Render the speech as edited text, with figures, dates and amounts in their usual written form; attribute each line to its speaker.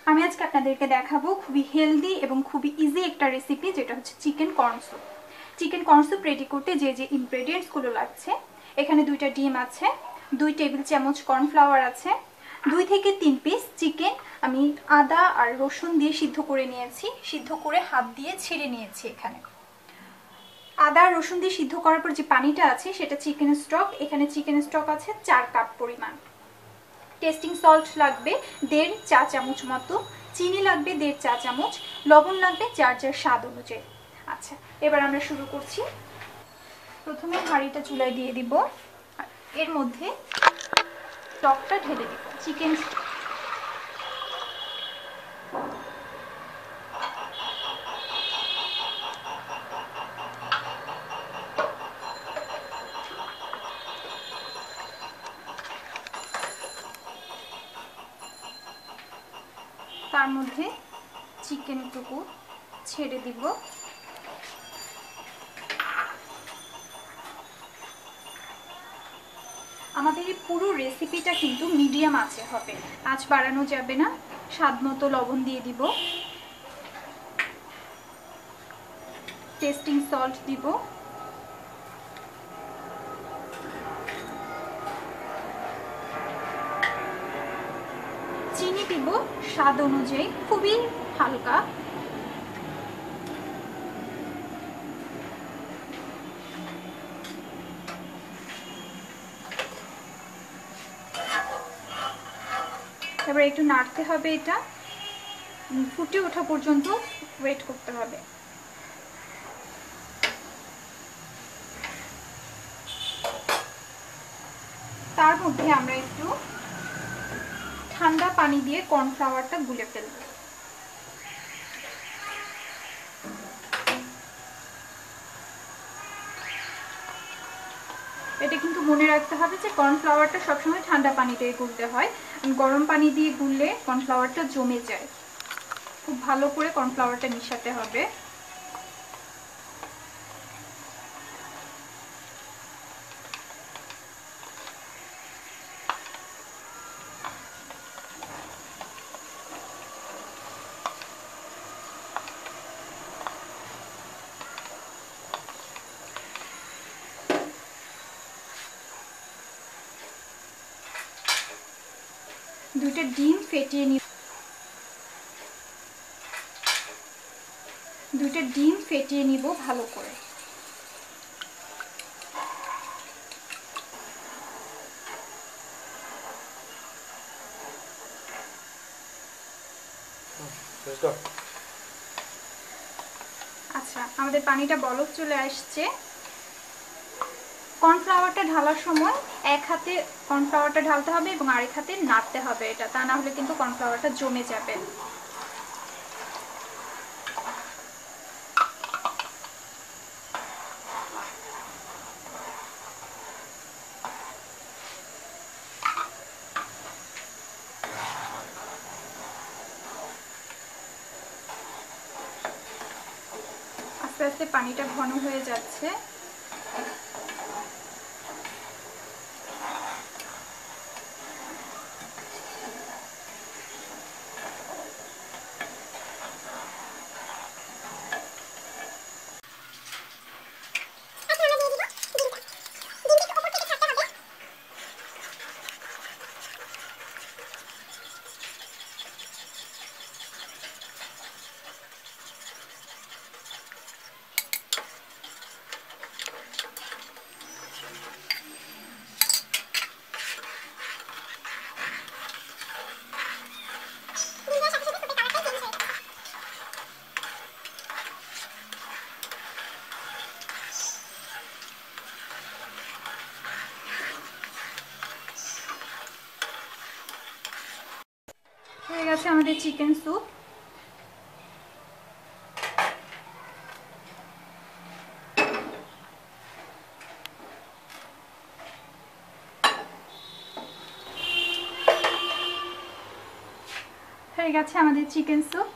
Speaker 1: আমি আজকে আপনাদেরকে দেখাবো খুবই হেলদি এবং খুবই ইজি একটা রেসিপি, যেটা হচ্ছে chicken corn soup. Chicken corn soup ready করতে যে যে ইনগ্রেডিয়েন্টসগুলো লাগছে, এখানে 2টা ডিম আছে, 2 টেবিল চামচ কর্নফ্লাওয়ার আছে, 2 থেকে 3 পিস চিকেন আমি আদা আর রসুন দিয়ে সিদ্ধ করে নিয়েছি, সিদ্ধ করে হাত দিয়ে ছিঁড়ে নিয়েছি। এখানে আদা আর রসুন দিয়ে সিদ্ধ করার পর যে পানিটা আছে সেটা চিকেন স্টক, এখানে চিকেন স্টক আছে 4 কাপ পরিমাণ। টেস্টিং সল্ট লাগবে 1.5 চা চামচ মতো, চিনি লাগবে 1.5 চা চামচ, লবণ লাগবে যার যার স্বাদ অনুযায়ী। আচ্ছা, এবার আমরা শুরু করছি। প্রথমে হাঁড়িটা চুলায় দিয়ে দিব, এর মধ্যে টকটা ঢেলে দিব। চিকেন তার মধ্যে চিকেনটুকু ছেড়ে দিব। আমাদের এই পুরো রেসিপিটা কিন্তু মিডিয়াম আঁচে হবে, আঁচ বাড়ানো যাবে না। স্বাদ মতো লবণ দিয়ে দিব, টেস্টিং সল্ট দিব, চিনি দিব স্বাদ অনুযায়ী, খুবই হালকা। এবার একটু নাড়তে হবে, এটা ফুটে ওঠা পর্যন্ত ওয়েট করতে হবে। তার মধ্যে আমরা একটু ঠান্ডা পানি দিয়ে কর্নফ্লাওয়ারটা গুলে ফেলব। এটা কিন্তু মনে রাখতে হবে যে কর্নফ্লাওয়ারটা সবসময় ঠান্ডা পানিতে গুলতে হয়, গরম পানি দিয়ে গুললে কর্নফ্লাওয়ারটা জমে যায়। খুব ভালো করে কর্নফ্লাওয়ারটা মিশাতে হবে। দুইটা ডিম ফেটিয়ে নিব, ভালো করে। আচ্ছা, আমাদের পানিটা বলক চলে আসছে। কর্নফ্লাওয়ারটা ঢালার সময় এক হাতে কর্নফ্লাওয়ারটা ঢালতে হবে এবং আরেক হাতে নাড়তে হবে, এটা তা না হলে কিন্তু কর্নফ্লাওয়ারটা জমে যাবে। আস্তে আস্তে পানিটা ঘন হয়ে যাচ্ছে। হয়ে গেছে আমাদের চিকেন স্যুপ। হয়ে গেছে আমাদের চিকেন স্যুপ।